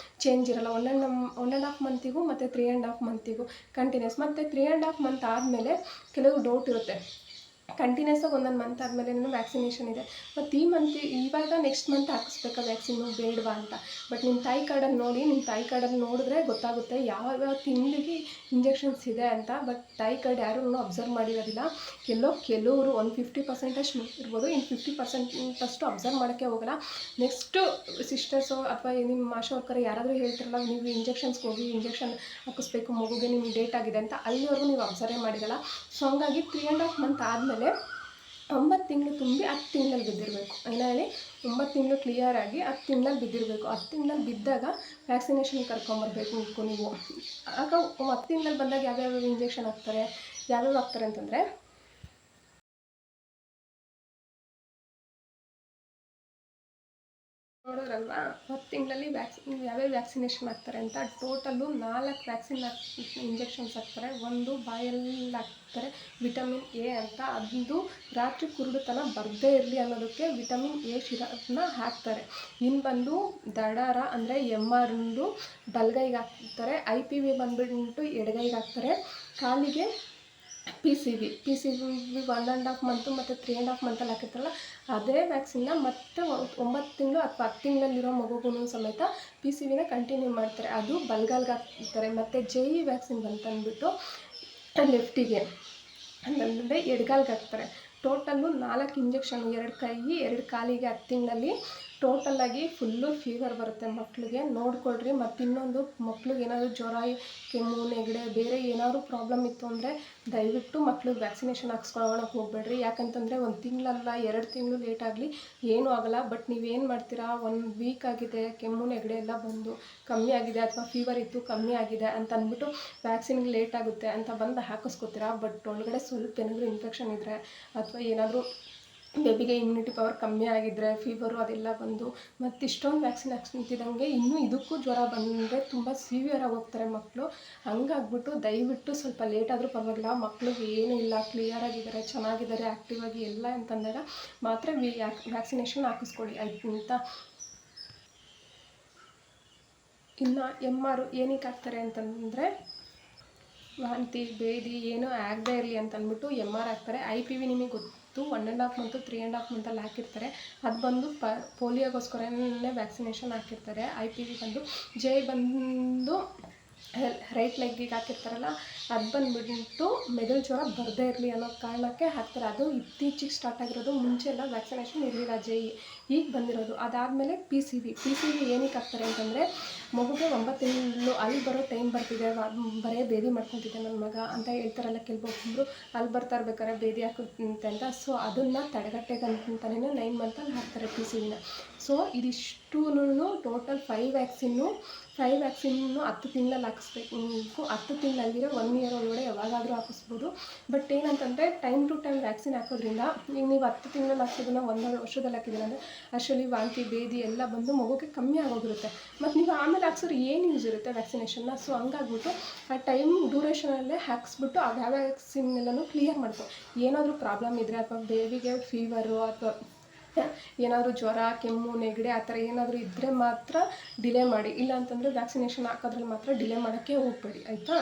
ಚೇಂಜ್ ಇರೋಲ್ಲ 1.5 ಮಂತಿಗೂ ಮತ್ತು 3.5 ಮಂತಿಗೂ ಕಂಟಿನ್ಯೂಸ್. ಮತ್ತು 3.5 ಮಂತ್ ಆದಮೇಲೆ ಕೆಲವು ಡೌಟ್ ಇರುತ್ತೆ. ಕಂಟಿನ್ಯೂಸ್ ಆಗಿ 1 ಮಂತ್ ಆದಮೇಲೆ ವ್ಯಾಕ್ಸಿನೇಷನ್ ಇದೆ, ಮತ್ತು ಇವಾಗ ನೆಕ್ಸ್ಟ್ ಮಂತ್ ಹಾಕಿಸ್ಬೇಕಾ ವ್ಯಾಕ್ಸಿನ್ನು ಬೇಡವಾ ಅಂತ. ಬಟ್ ನಿಮ್ಮ ತಾಯಿ ಕಾರ್ಡಲ್ಲಿ ನೋಡಿದ್ರೆ ಗೊತ್ತಾಗುತ್ತೆ ಯಾವ ತಿಂಗಳಿಗೆ ಇಂಜೆಕ್ಷನ್ಸ್ ಇದೆ ಅಂತ. ಬಟ್ ತಾಯಿ ಕಾರ್ಡ್ ಯಾರೂ ಅಬ್ಸರ್ವ್ ಮಾಡಿರೋದಿಲ್ಲ. ಕೆಲವರು ಒಂದು 50% ಇರ್ಬೋದು, ಇನ್ನು 50% ಅಬ್ಸರ್ವ್ ಮಾಡೋಕ್ಕೆ ಹೋಗಲ್ಲ. ನೆಕ್ಸ್ಟು ಸಿಸ್ಟರ್ಸು ಅಥವಾ ನಿಮ್ಮ ಆಶಾ ವರ್ಕರ್ ಯಾರಾದರೂ ಹೇಳ್ತಿರಲ್ಲ, ನೀವು ಇಂಜೆಕ್ಷನ್ಸ್ಗೆ ಹೋಗಿ ಇಂಜೆಕ್ಷನ್ ಹಾಕಿಸ್ಬೇಕು, ಮಗುಗೆ ನಿಮ್ಗೆ ಡೇಟ್ ಆಗಿದೆ ಅಂತ, ಅಲ್ಲಿವರೆಗೂ ನೀವು ಅಬ್ಸರ್ವೇ ಮಾಡಿರಲ್ಲ. ಸೊ ಹಂಗಾಗಿ 3.5 ಮಂತ್ ಆದಮೇಲೆ 9 ತಿಂಗಳು ತುಂಬಿ 10 ತಿಂಗಳಲ್ಲಿ ಬಿದ್ದಿರಬೇಕು. ಏನೋ ಹೇಳಿ 9 ತಿಂಗಳು ಕ್ಲಿಯರಾಗಿ 10 ತಿಂಗಳಲ್ಲಿ ಬಿದ್ದಿರಬೇಕು. 10 ತಿಂಗಳಲ್ಲಿ ಬಿದ್ದಾಗ ವ್ಯಾಕ್ಸಿನೇಷನ್ ಕರ್ಕೊಂಬರ್ಬೇಕು ನೀವು. ಆಗ 10 ತಿಂಗಳಲ್ಲಿ ಬಂದಾಗ ಯಾವ್ಯಾವ ಇಂಜೆಕ್ಷನ್ ಹಾಕ್ತಾರೆ ಅಂತಂದರೆ, ನೋಡೋರಲ್ವಾ 10 ತಿಂಗಳಲ್ಲಿ ಯಾವ್ಯಾವ ವ್ಯಾಕ್ಸಿನೇಷನ್ ಹಾಕ್ತಾರೆ ಅಂತ. ಟೋಟಲ್ಲು 4 ವ್ಯಾಕ್ಸಿನ್ ಇಂಜೆಕ್ಷನ್ಸ್ ಹಾಕ್ತಾರೆ. ಒಂದು ಬಾಯಲ್ಲಿ ಹಾಕ್ತಾರೆ ವಿಟಮಿನ್ A ಅಂತ. ಅದು ರಾತ್ರಿ ಕುರುಡುತನ ಬರದೇ ಇರಲಿ ಅನ್ನೋದಕ್ಕೆ ವಿಟಮಿನ್ A ಶಿರಪ್ನ ಹಾಕ್ತಾರೆ. ಇನ್ನು ಬಂದು ದಡಾರ ಅಂದರೆ MR ಬಲಗೈಗೆ ಹಾಕ್ತಾರೆ. IPV ಬಂದುಬಿಟ್ಟು ಎಡಗೈಗೆ ಹಾಕ್ತಾರೆ. ಕಾಲಿಗೆ PCV 1.5 ಮಂತು ಮತ್ತು 3.5 ಮಂತಲ್ಲಿ ಹಾಕಿರ್ತಾರಲ್ಲ ಅದೇ ವ್ಯಾಕ್ಸಿನ್ನ ಮತ್ತೆ 9 ತಿಂಗಳು ಅಥವಾ 10 ತಿಂಗಳಲ್ಲಿರೋ ಮಗುಗೂ ಸಮೇತ PCVನ ಕಂಟಿನ್ಯೂ ಮಾಡ್ತಾರೆ. ಅದು ಬಲ್ಗಾಲ್ಗೆ ಹಾಕ್ತಾರೆ. ಮತ್ತು JE ವ್ಯಾಕ್ಸಿನ್ ಬಂತಂದ್ಬಿಟ್ಟು ಲೆಫ್ಟಿಗೆ ಅಂತಂದರೆ ಎಡಗಾಲ್ಗೆ ಹಾಕ್ತಾರೆ. ಟೋಟಲ್ಲು 4 ಇಂಜೆಕ್ಷನ್, 2 ಕೈ 2 ಕಾಲಿಗೆ 10 ತಿಂಗಳಲ್ಲಿ. ಟೋಟಲಾಗಿ ಫುಲ್ಲು ಫೀವರ್ ಬರುತ್ತೆ ಮಕ್ಕಳಿಗೆ, ನೋಡ್ಕೊಳ್ರಿ. ಮತ್ತು ಇನ್ನೊಂದು, ಮಕ್ಳಿಗೆ ಏನಾದರೂ ಜ್ವರ, ಕೆಮ್ಮು, ನೆಗಡಿ, ಬೇರೆ ಏನಾದರೂ ಪ್ರಾಬ್ಲಮ್ ಇತ್ತು ಅಂದರೆ ದಯವಿಟ್ಟು ಮಕ್ಳಿಗೆ ವ್ಯಾಕ್ಸಿನೇಷನ್ ಹಾಕ್ಸ್ಕೊಳ್ಳೋಕೆ ಹೋಗಬೇಡ್ರಿ. ಯಾಕಂತಂದರೆ 1 ತಿಂಗಳಲ್ಲ 2 ತಿಂಗಳು ಲೇಟ್ ಆಗಲಿ ಏನೂ ಆಗೋಲ್ಲ. ಬಟ್ ನೀವೇನು ಮಾಡ್ತೀರಾ, 1 ವೀಕ್ ಆಗಿದೆ, ಕೆಮ್ಮು ನೆಗಡಿ ಎಲ್ಲ ಬಂದು ಕಮ್ಮಿ ಆಗಿದೆ, ಅಥವಾ ಫೀವರ್ ಇತ್ತು ಕಮ್ಮಿ ಆಗಿದೆ ಅಂತ ಅಂದ್ಬಿಟ್ಟು ವ್ಯಾಕ್ಸಿನ್ಗೆ ಲೇಟ್ ಆಗುತ್ತೆ ಅಂತ ಬಂದು ಹಾಕಿಸ್ಕೊತೀರಾ. ಬಟ್ ಒಳಗಡೆ ಸ್ವಲ್ಪ ಏನಾದರೂ ಇನ್ಫೆಕ್ಷನ್ ಇದ್ದರೆ ಅಥವಾ ಏನಾದರೂ ಬೇಬಿಗೆ ಇಮ್ಯುನಿಟಿ ಪವರ್ ಕಮ್ಮಿ ಆಗಿದ್ದರೆ, ಫೀವರು ಅದೆಲ್ಲ ಬಂದು ಮತ್ತು ಇಷ್ಟೊಂದು ವ್ಯಾಕ್ಸಿನ್ ಹಾಕ್ಸ್ತಿದ್ದಂಗೆ ಇನ್ನೂ ಇದಕ್ಕೂ ಜ್ವರ ಬಂದರೆ ತುಂಬ ಸಿವಿಯರಾಗಿ ಹೋಗ್ತಾರೆ ಮಕ್ಕಳು. ಹಂಗಾಗ್ಬಿಟ್ಟು ದಯವಿಟ್ಟು ಸ್ವಲ್ಪ ಲೇಟ್ ಆದರೂ ಪರವಾಗಿಲ್ಲ, ಮಕ್ಳಿಗೆ ಏನೂ ಇಲ್ಲ, ಕ್ಲಿಯರಾಗಿದ್ದಾರೆ, ಚೆನ್ನಾಗಿದ್ದಾರೆ, ಆ್ಯಕ್ಟಿವ್ ಆಗಿ ಎಲ್ಲ ಅಂತಂದಾಗ ಮಾತ್ರ ವ್ಯಾಕ್ಸಿನೇಷನ್ ಹಾಕಿಸ್ಕೊಳ್ಳಿ ಅಂತ. ಇನ್ನು MR ಏನಕ್ಕೆ ಹಾಕ್ತಾರೆ ಅಂತಂದರೆ, ವಾಂತಿ ಭೇದಿ ಏನೂ ಆಗದೇ ಇರಲಿ ಅಂತಂದ್ಬಿಟ್ಟು MR ಹಾಕ್ತಾರೆ. IPV ನಿಮಗೆ ಗೊತ್ತು, 1.5 ಮಂತು 3.5 ಮಂತಲ್ಲಿ ಹಾಕಿರ್ತಾರೆ. ಅದು ಬಂದು ಪೋಲಿಯೋಗೋಸ್ಕರನೇ ವ್ಯಾಕ್ಸಿನೇಷನ್ ಹಾಕಿರ್ತಾರೆ. IPV ಬಂದು ಬಂದು ರೈಟ್ ಲೆಗ್ಗಿಗೆ ಹಾಕಿರ್ತಾರಲ್ಲ, ಅದು ಬಂದುಬಿಟ್ಟು ಮೆದುಳು ಜ್ವರ ಬರದೇ ಇರಲಿ ಅನ್ನೋ ಕಾರಣಕ್ಕೆ ಹಾಕ್ತಾರೆ. ಅದು ಇತ್ತೀಚೆಗೆ ಸ್ಟಾರ್ಟ್ ಆಗಿರೋದು, ಮುಂಚೆ ಎಲ್ಲ ವ್ಯಾಕ್ಸಿನೇಷನ್ ಇರಲಿಲ್ಲ, ಈಗ ಬಂದಿರೋದು. ಅದಾದಮೇಲೆ PCV ಏನಕ್ಕೆ ಹಾಕ್ತಾರೆ ಅಂತಂದರೆ, ಮಗುಗೆ 9 ತಿಂಗಳು ಅಲ್ಲಿ ಬರೋ ಟೈಮ್ ಬರ್ತಿದೆ, ಬರೀ ಬೇದಿ ಮಾಡ್ಕೊತಿದ್ದೆ ನನ್ನ ಮಗ ಅಂತ ಹೇಳ್ತಾರಲ್ಲ ಕೆಲವೊಬ್ಬರು, ಅಲ್ಲಿ ಬರ್ತಾ ಇರ್ಬೇಕಾದ್ರೆ ಬೇದಿ ಹಾಕುತ್ತೆ ಅಂತ. ಸೊ ಅದನ್ನು ತಡೆಗಟ್ಟೆಗಂತಲೇ 9 ಮಂತಲ್ಲಿ ಹಾಕ್ತಾರೆ PCVನ. ಸೊ ಇದಿಷ್ಟೂ ಟೋಟಲ್ 5 ವ್ಯಾಕ್ಸಿನ್ನು 10 ತಿಂಗಳಲ್ಲಿ ಹಾಕಿಸ್ಬೇಕು. 10 ತಿಂಗಳಲ್ಲಿರೋ 1 ಇಯರ್ ಒಳಗಡೆ ಯಾವಾಗಾದರೂ ಹಾಕಿಸ್ಬೋದು. ಬಟ್ ಏನಂತಂದರೆ ಟೈಮ್ ಟು ಟೈಮ್ ವ್ಯಾಕ್ಸಿನ್ ಹಾಕೋದ್ರಿಂದ ಈಗ ನೀವು 10 ತಿಂಗಳಲ್ಲಿ ಹಾಕ್ಸೋದನ್ನ 1 ವರ್ಷದಲ್ಲಿ ಹಾಕಿದ್ದೀರ ಅಂದರೆ ಅಷ್ಟರಲ್ಲಿ ವಾಂತಿ ಭೇದಿ ಎಲ್ಲ ಬಂದು ಮಗುಗೆ ಕಮ್ಮಿ ಆಗೋಗಿರುತ್ತೆ. ಮತ್ತು ನೀವು ಆಮೇಲೆ ಹಾಕ್ಸೋರು ಏನು ಯೂಸ್ ಇರುತ್ತೆ ವ್ಯಾಕ್ಸಿನೇಷನ್ನ. ಸೊ ಹಂಗಾಗ್ಬಿಟ್ಟು ಆ ಟೈಮ್ ಡ್ಯೂರೇಷನಲ್ಲೇ ಹಾಕ್ಸ್ಬಿಟ್ಟು ಆ ವ್ಯಾಕ್ಸಿನ್ ಎಲ್ಲನೂ ಕ್ಲಿಯರ್ ಮಾಡ್ಕೊ. ಏನಾದರೂ ಪ್ರಾಬ್ಲಮ್ ಇದ್ದರೆ ಅಥವಾ ಬೇಬಿಗೆ ಫೀವರು ಅಥವಾ ಏನಾದರೂ ಜ್ವರ, ಕೆಮ್ಮು, ನೆಗಡಿ ಆ ಥರ ಏನಾದರೂ ಇದ್ದರೆ ಮಾತ್ರ ಡಿಲೇ ಮಾಡಿ. ಇಲ್ಲ ಅಂತಂದರೆ ವ್ಯಾಕ್ಸಿನೇಷನ್ ಹಾಕೋದ್ರಲ್ಲಿ ಮಾತ್ರ ಡಿಲೇ ಮಾಡೋಕ್ಕೆ ಹೋಗಬೇಡಿ, ಆಯಿತಾ.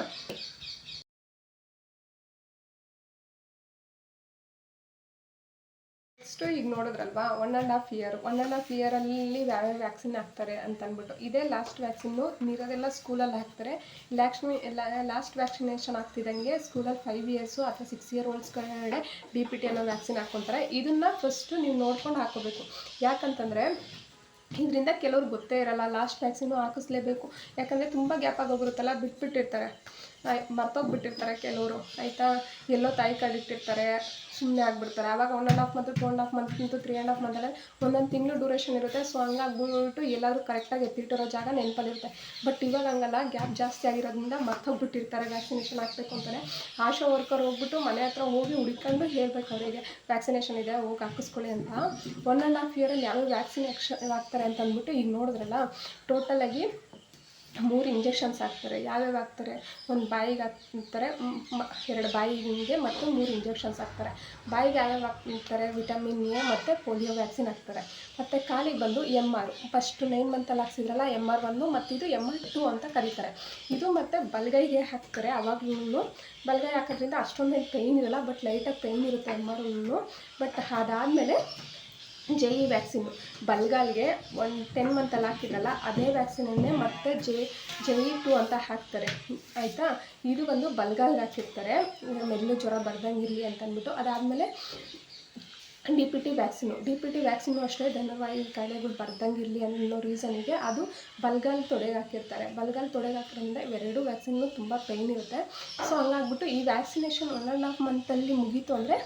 ನೆಕ್ಸ್ಟು ಈಗ ನೋಡಿದ್ರಲ್ವಾ 1.5 ಇಯರಲ್ಲಿ ಯಾವ್ಯಾವ ವ್ಯಾಕ್ಸಿನ್ ಹಾಕ್ತಾರೆ ಅಂತ ಅಂದ್ಬಿಟ್ಟು. ಇದೇ ಲಾಸ್ಟ್ ವ್ಯಾಕ್ಸಿನ್ನು ಇರೋದೆಲ್ಲ ಸ್ಕೂಲಲ್ಲಿ ಹಾಕ್ತಾರೆ. ಲಾಸ್ಟ್ ವ್ಯಾಕ್ಸಿನೇಷನ್ ಆಗ್ತಿದ್ದಂಗೆ ಸ್ಕೂಲಲ್ಲಿ 5 ಇಯರ್ಸು ಅಥವಾ 6 ಇಯರ್ ಓಲ್ಡ್ಸ್ ಕಡೆ DPT ಅನ್ನೋ ವ್ಯಾಕ್ಸಿನ್ ಹಾಕ್ಕೊತಾರೆ. ಇದನ್ನು ಫಸ್ಟು ನೀವು ನೋಡ್ಕೊಂಡು ಹಾಕ್ಕೋಬೇಕು. ಯಾಕಂತಂದರೆ ಇದರಿಂದ ಕೆಲವ್ರು ಗೊತ್ತೇ ಇರಲ್ಲ, ಲಾಸ್ಟ್ ವ್ಯಾಕ್ಸಿನ್ನು ಹಾಕಿಸ್ಲೇಬೇಕು. ಯಾಕಂದರೆ ತುಂಬ ಗ್ಯಾಪ್ ಆಗೋಗಿರುತ್ತಲ್ಲ, ಬಿಟ್ಬಿಟ್ಟಿರ್ತಾರೆ, ಮರ್ತೋಗ್ಬಿಟ್ಟಿರ್ತಾರೆ ಕೆಲವರು, ಆಯಿತಾ. ಎಲ್ಲೋ ತಾಯಿ ಕಾರ್ಡ್ ಇಟ್ಟಿರ್ತಾರೆ, ಸುಮ್ಮನೆ ಆಗಿಬಿಡ್ತಾರೆ. ಆವಾಗ 1.5 ಮಂತ್ 2.5 ಮಂತ್ 3.5 ಮಂತಲ್ಲೇ ಒಂದೊಂದು ತಿಂಗಳು ಡ್ಯೂರೇಷನ್ ಇರುತ್ತೆ. ಸೊ ಹಂಗಾಗ್ಬಿಟ್ಟು ಎಲ್ಲಾದರೂ ಕರೆಕ್ಟಾಗಿ ಎತ್ತಿಟ್ಟಿರೋ ಜಾಗ ನೆನಪಲ್ಲಿರುತ್ತೆ. ಬಟ್ ಇವಾಗ ಹಂಗಲ್ಲ, ಗ್ಯಾಪ್ ಜಾಸ್ತಿ ಆಗಿರೋದ್ರಿಂದ ಮರ್ತೋಗ್ಬಿಟ್ಟಿರ್ತಾರೆ ವ್ಯಾಕ್ಸಿನೇಷನ್ ಹಾಕಬೇಕು ಅಂತಾರೆ. ಆಶಾ ವರ್ಕರ್ ಹೋಗ್ಬಿಟ್ಟು ಮನೆ ಹತ್ರ ಹೋಗಿ ಹುಡ್ಕೊಂಡು ಹೇಳ್ಬೇಕು ಅವರಿಗೆ ವ್ಯಾಕ್ಸಿನೇಷನ್ ಇದೆ ಹೋಗಿ ಹಾಕಿಸ್ಕೊಳ್ಳಿ ಅಂತ. 1.5 ಇಯರಲ್ಲಿ ಯಾವ ವ್ಯಾಕ್ಸಿನ್ ಹಾಕ್ತಾರೆ ಅಂತ ಅಂದ್ಬಿಟ್ಟು ಈಗ ನೋಡಿದ್ರಲ್ಲ, ಟೋಟಲಾಗಿ 3 ಇಂಜೆಕ್ಷನ್ಸ್ ಹಾಕ್ತಾರೆ. ಯಾವ್ಯಾವ ಹಾಕ್ತಾರೆ? ಒಂದು ಬಾಯಿಗೆ ಹಾಕ್ತಾರೆ, 2 ಬಾಯಿಗೆ ಮತ್ತು 3 ಇಂಜೆಕ್ಷನ್ಸ್ ಹಾಕ್ತಾರೆ. ಬಾಯಿಗೆ ಯಾವ್ಯಾವ ಹಾಕ್ತಾರೆ? ವಿಟಮಿನ್ ಎ ಮತ್ತು ಪೋಲಿಯೋ ವ್ಯಾಕ್ಸಿನ್ ಹಾಕ್ತಾರೆ. ಮತ್ತು ಕಾಲಿಗೆ ಬಂದು MR, ಫಸ್ಟ್ 9 ಮಂತಲ್ಲಿ ಹಾಕ್ಸಿದ್ರಲ್ಲ MR1 ಮತ್ತು ಇದು MR2 ಅಂತ ಕರೀತಾರೆ. ಇದು ಮತ್ತು ಬಲಗೈಗೆ ಹಾಕ್ತಾರೆ. ಅವಾಗಲೂ ಬಲಗೈ ಹಾಕೋದ್ರಿಂದ ಅಷ್ಟೊಂದೇನು ಪೇಯ್ನ್ ಇರೋಲ್ಲ, ಬಟ್ ಲೈಟಾಗಿ ಪೇಯ್ನ್ ಇರುತ್ತೆ MR1. ಬಟ್ ಅದಾದಮೇಲೆ JE ವ್ಯಾಕ್ಸಿನ್ನು ಬಲ್ಗಾಲ್ಗೆ 10 ಮಂತಲ್ಲಿ ಹಾಕಿದ್ರಲ್ಲ ಅದೇ ವ್ಯಾಕ್ಸಿನನ್ನೇ ಮತ್ತೆ JE2 ಅಂತ ಹಾಕ್ತಾರೆ, ಆಯಿತಾ. ಇದು ಬಂದು ಬಲ್ಗಾಲ್ಗೆ ಹಾಕಿರ್ತಾರೆ, ಮೆಲ್ಲು ಜ್ವರ ಬರ್ದಂಗಿರಲಿ ಅಂತ ಅಂದ್ಬಿಟ್ಟು. ಅದಾದಮೇಲೆ DPT ವ್ಯಾಕ್ಸಿನ್ನು ಅಷ್ಟೇ, ಧನುರ್ವಾಯು ಕಾಯಿಲೆಗಳು ಬರ್ದಂಗಿರಲಿ ಅನ್ನೋ ರೀಸನಿಗೆ ಅದು ಬಲ್ಗಾಲ್ ತೊಡೆಗೆ ಹಾಕಿರ್ತಾರೆ. ಬಲ್ಗಾಲ್ ತೊಡೆಗೆ ಹಾಕೋದ್ರಿಂದ ಇವೆರಡು ವ್ಯಾಕ್ಸಿನ್ನು ತುಂಬ ಪೇಯ್ನ್ ಇರುತ್ತೆ. ಸೊ ಹಂಗಾಗ್ಬಿಟ್ಟು ಈ ವ್ಯಾಕ್ಸಿನೇಷನ್ 1.5 ಮಂತಲ್ಲಿ ಮುಗೀತು ಅಂದರೆ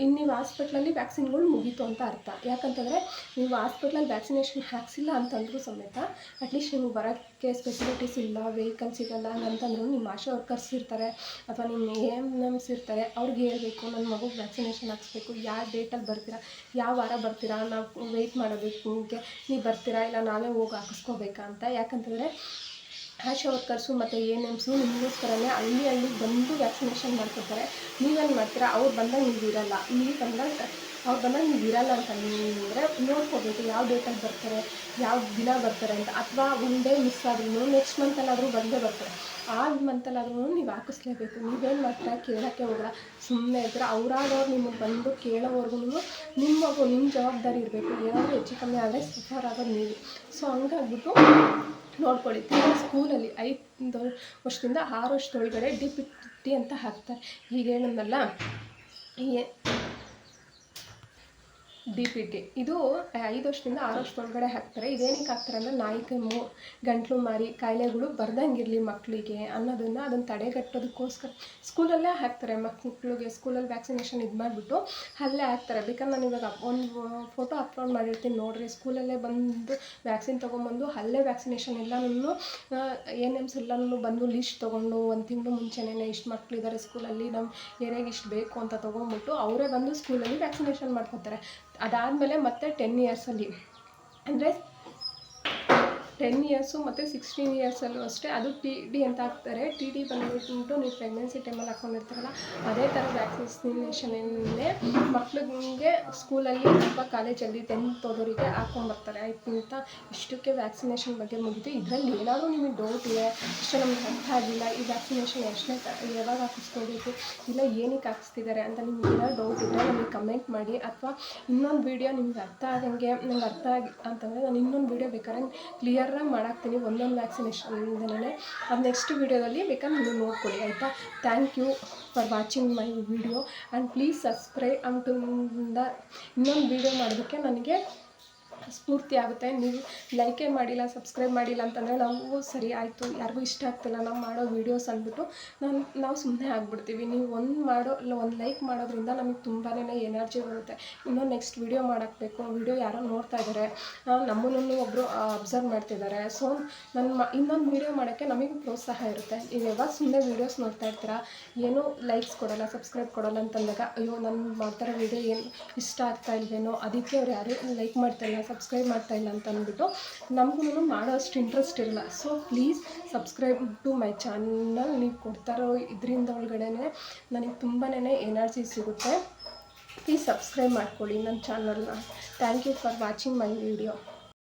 ಇನ್ನು ನೀವು ಹಾಸ್ಪಿಟ್ಲಲ್ಲಿ ವ್ಯಾಕ್ಸಿನ್ಗಳು ಮುಗೀತು ಅಂತ ಅರ್ಥ. ಯಾಕಂತಂದರೆ ನೀವು ಹಾಸ್ಪಿಟ್ಲಲ್ಲಿ ವ್ಯಾಕ್ಸಿನೇಷನ್ ಹಾಕ್ಸಿಲ್ಲ ಅಂತಂದ್ರೂ ಸಮೇತ ಅಟ್ಲೀಸ್ಟ್ ನೀವು ಬರೋಕ್ಕೆ ಫೆಸಿಲಿಟೀಸ್ ಇಲ್ಲ, ವೆಹಿಕಲ್ಸ್ ಸಿಗೋಲ್ಲ ಅಂತಂದ್ರೂ ನಿಮ್ಮ ಆಶಾ ವರ್ಕರ್ಸ್ ಇರ್ತಾರೆ ಅಥವಾ ನಿಮ್ಮ ANMs ಇರ್ತಾರೆ. ಅವ್ರಿಗೆ ಹೇಳಬೇಕು ನನ್ನ ಮಗುಗೆ ವ್ಯಾಕ್ಸಿನೇಷನ್ ಹಾಕ್ಸ್ಬೇಕು, ಯಾವ ಡೇಟಲ್ಲಿ ಬರ್ತೀರಾ, ಯಾವ ವಾರ ಬರ್ತೀರಾ, ನಾವು ವೆಯ್ಟ್ ಮಾಡೋದಕ್ಕೆ ನಿಮಗೆ, ನೀವು ಬರ್ತೀರಾ ಇಲ್ಲ ನಾವೇ ಹೋಗಿ ಹಾಕಿಸ್ಕೋಬೇಕಾ ಅಂತ. ಯಾಕಂತಂದರೆ ಆಶಾ ವರ್ಕರ್ಸು ಮತ್ತು ANMs ನಿಮಗೋಸ್ಕರನೇ ಹಳ್ಳಿಗೆ ಬಂದು ವ್ಯಾಕ್ಸಿನೇಷನ್ ಮಾಡ್ಕೊತಾರೆ. ನೀವೇನು ಮಾಡ್ತೀರಾ? ಅವ್ರು ಬಂದಾಗ ನೀವು ಇರಲ್ಲ, ಅವ್ರು ಬಂದಾಗ ನೀವು ಇರಲ್ಲ ಅಂತಂದರೆ ನೋಡ್ಕೋಬೇಕು ಯಾವ ಡೇಟಲ್ಲಿ ಬರ್ತಾರೆ, ಯಾವ ದಿನ ಬರ್ತಾರೆ ಅಂತ. ಅಥವಾ ಒನ್ ಡೇ ಮಿಸ್ ಆದ್ರೂ ನೆಕ್ಸ್ಟ್ ಮಂತಲ್ಲಾದರೂ ಬಂದೇ ಬರ್ತಾರೆ. ಆ ಮಂತಲ್ಲಾದ್ರೂ ನೀವು ಹಾಕಿಸ್ಲೇಬೇಕು. ನೀವೇನು ಮಾಡ್ತೀರಾ? ಕೇಳೋಕ್ಕೆ ಹೋಗಲ್ಲ, ಸುಮ್ಮನೆ ಇರ್ತೀರ. ಅವರಾದವ್ರು ನಿಮಗೆ ಬಂದು ಕೇಳೋವರೆಗೂ ನಿಮ್ಮ ಜವಾಬ್ದಾರಿ ಇರಬೇಕು. ಏನಾದರೂ ಹೆಚ್ಚು ಕಮ್ಮಿ ಆದರೆ ಸಫರ್ ಆಗೋದು ನೀವು. ಸೊ ಹಂಗಾಗ್ಬಿಟ್ಟು ನೋಡ್ಕೊಳ್ಳಿ. ಸ್ಕೂಲಲ್ಲಿ 5 ವರ್ಷದಿಂದ 6 ವರ್ಷದೊಳಗಡೆ DPT ಅಂತ ಹಾಕ್ತಾರೆ. ಈಗ ಏನನ್ನಲ್ಲ DPT ಇದು 5 ವರ್ಷದಿಂದ 6 ವರ್ಷದೊಳಗಡೆ ಹಾಕ್ತಾರೆ. ಇದೇನಕ್ಕೆ ಹಾಕ್ತಾರೆ ಅಂದರೆ ನಾಯಿ ಕೆಮ್ಮು, ಗಂಟ್ಲು ಮಾರಿ ಕಾಯಿಲೆಗಳು ಬರ್ದಂಗಿರಲಿ ಮಕ್ಕಳಿಗೆ ಅನ್ನೋದನ್ನು ಅದನ್ನು ತಡೆಗಟ್ಟೋದಕ್ಕೋಸ್ಕರ ಸ್ಕೂಲಲ್ಲೇ ಹಾಕ್ತಾರೆ. ಮಕ್ಕಳಿಗೆ ಸ್ಕೂಲಲ್ಲಿ ವ್ಯಾಕ್ಸಿನೇಷನ್ ಇದು ಮಾಡಿಬಿಟ್ಟು ಅಲ್ಲೇ ಹಾಕ್ತಾರೆ. ಬೇಕಾದ್ರೆ ನಾನು ಇವಾಗ ಒಂದು ಫೋಟೋ ಅಪ್ಲೋಡ್ ಮಾಡಿರ್ತೀನಿ ನೋಡಿರಿ. ಸ್ಕೂಲಲ್ಲೇ ಬಂದು ವ್ಯಾಕ್ಸಿನ್ ತೊಗೊಂಬಂದು ಅಲ್ಲೇ ವ್ಯಾಕ್ಸಿನೇಷನ್ ಎಲ್ಲನೂ ANMs ಎಲ್ಲನೂ ಬಂದು ಲಿಸ್ಟ್ ತೊಗೊಂಡು 1 ತಿಂಗಳು ಮುಂಚೆನೇ ಇಷ್ಟು ಮಕ್ಕಳಿದ್ದಾರೆ ಸ್ಕೂಲಲ್ಲಿ, ನಮ್ಮ ಏರಿಯಾಗೆ ಇಷ್ಟು ಬೇಕು ಅಂತ ತೊಗೊಂಬಿಟ್ಟು ಅವರೇ ಬಂದು ಸ್ಕೂಲಲ್ಲಿ ವ್ಯಾಕ್ಸಿನೇಷನ್ ಮಾಡ್ಕೊತಾರೆ. ಅದಾದಮೇಲೆ ಮತ್ತೆ 10 ಇಯರ್ಸಲ್ಲಿ ಅಂದರೆ 10 ಇಯರ್ಸು ಮತ್ತು 16 ಇಯರ್ಸಲ್ಲೂ ಅಷ್ಟೇ ಅದು TD ಅಂತ ಹಾಕ್ತಾರೆ. TD ಬಂದುಬಿಟ್ಟು ನೀವು ಪ್ರೆಗ್ನೆನ್ಸಿ ಟೈಮಲ್ಲಿ ಹಾಕ್ಕೊಂಡಿರ್ತಾರಲ್ಲ ಅದೇ ಥರ ವ್ಯಾಕ್ಸಿನೇಷನ್ನೇ ಮಕ್ಳಿಗೆ ಸ್ಕೂಲಲ್ಲಿ ಅಥವಾ ಕಾಲೇಜಲ್ಲಿ 10th ಓದೋರಿಗೆ ಹಾಕ್ಕೊಂಬರ್ತಾರೆ. ಆಯ್ತು, ಇಷ್ಟಕ್ಕೆ ವ್ಯಾಕ್ಸಿನೇಷನ್ ಬಗ್ಗೆ ಮುಗಿತು. ಇದರಲ್ಲಿ ಏನಾದರೂ ನಿಮಗೆ ಡೌಟ್ ಇದೆ, ಇಷ್ಟು ನಮ್ಗೆ ಅರ್ಥ ಆಗಿಲ್ಲ, ಈ ವ್ಯಾಕ್ಸಿನೇಷನ್ ಯಾವಾಗ ಹಾಕಿಸ್ಕೋಬೇಕು, ಇಲ್ಲ ಏನಕ್ಕೆ ಹಾಕಿಸ್ತಿದ್ದಾರೆ ಅಂತ ನಿಮ್ಗೆ ಏನಾದ್ರು ಡೌಟ್ ಇದ್ದರೆ ನಮಗೆ ಕಮೆಂಟ್ ಮಾಡಿ. ಅಥವಾ ಇನ್ನೊಂದು ವೀಡಿಯೋ ನಿಮ್ಗೆ ಅರ್ಥ ಆಗಂಗೆ ನಂಗೆ ಅರ್ಥ ಆಗಿ ಅಂತಂದರೆ ನಾನು ಇನ್ನೊಂದು ವೀಡಿಯೋ ಬೇಕಾದ್ರೆ ಕ್ಲಿಯರಾಗಿ ಮಾಡಾಕ್ತೀನಿ ಒಂದೊಂದು ವ್ಯಾಕ್ಸಿನೇಷನ್ನೇ. ಅದು ನೆಕ್ಸ್ಟ್ ವೀಡಿಯೋದಲ್ಲಿ ಬೇಕಾದ್ರೆ ನೀವು ನೋಡ್ಕೊಳ್ಳಿ, ಆಯಿತಾ. Thank you for watching my video and please subscribe. ಇನ್ನೊಂದು ವೀಡಿಯೋ ಮಾಡೋದಕ್ಕೆ ನನಗೆ ಸ್ಫೂರ್ತಿ ಆಗುತ್ತೆ. ನೀವು ಲೈಕೇ ಮಾಡಿಲ್ಲ, ಸಬ್ಸ್ಕ್ರೈಬ್ ಮಾಡಿಲ್ಲ ಅಂತಂದರೆ ನಾವು ಸರಿ ಆಯಿತು ಯಾರಿಗೂ ಇಷ್ಟ ಆಗ್ತಿಲ್ಲ ನಾವು ಮಾಡೋ ವೀಡಿಯೋಸ್ ಅಂದ್ಬಿಟ್ಟು ನಾವು ಸುಮ್ಮನೆ ಆಗಿಬಿಡ್ತೀವಿ. ನೀವು ಒಂದು ಲೈಕ್ ಮಾಡೋದ್ರಿಂದ ನಮಗೆ ತುಂಬಾ ಎನರ್ಜಿ ಬರುತ್ತೆ. ಇನ್ನೂ ನೆಕ್ಸ್ಟ್ ವೀಡಿಯೋ ಮಾಡಾಕಬೇಕು, ವೀಡಿಯೋ ಯಾರೋ ನೋಡ್ತಾ ಇದ್ದಾರೆ, ನಮ್ಮನ್ನು ಒಬ್ಬರು ಅಬ್ಸರ್ವ್ ಮಾಡ್ತಿದ್ದಾರೆ. ಸೊ ಇನ್ನೊಂದು ವೀಡಿಯೋ ಮಾಡೋಕ್ಕೆ ನಮಗೂ ಪ್ರೋತ್ಸಾಹ ಇರುತ್ತೆ. ನೀವು ಯಾವಾಗ ಸುಮ್ಮನೆ ವೀಡಿಯೋಸ್ ನೋಡ್ತಾ ಇರ್ತೀರಾ, ಏನೂ ಲೈಕ್ಸ್ ಕೊಡೋಲ್ಲ, ಸಬ್ಸ್ಕ್ರೈಬ್ ಕೊಡೋಲ್ಲ ಅಂತಂದಾಗ ಅಯ್ಯೋ ನಾನು ಮಾಡ್ತಾರೋ ವೀಡಿಯೋ ಏನು ಇಷ್ಟ ಆಗ್ತಾ ಇಲ್ವೇನೋ, ಅದಕ್ಕೆ ಅವ್ರು ಯಾರೂ ಲೈಕ್ ಮಾಡ್ತಾಯಿಲ್ಲ, ಸಬ್ಸ್ಕ್ರೈಬ್ ಮಾಡ್ತಾಯಿಲ್ಲ ಅಂತ ಅಂದ್ಬಿಟ್ಟು ನಮಗೂ ಮಾಡೋ ಅಷ್ಟು ಇಂಟ್ರೆಸ್ಟ್ ಇರಲ್ಲ. So please subscribe to my channel. ನೀವು ಕೊಡ್ತಾರೋ ಇದರಿಂದ ಒಳಗಡೆ ನನಗೆ ತುಂಬಾ ಎನರ್ಜಿ ಸಿಗುತ್ತೆ. ಪ್ಲೀಸ್ ಸಬ್ಸ್ಕ್ರೈಬ್ ಮಾಡ್ಕೊಳ್ಳಿ ನನ್ನ ಚಾನಲ್ನ. Thank you for watching my video.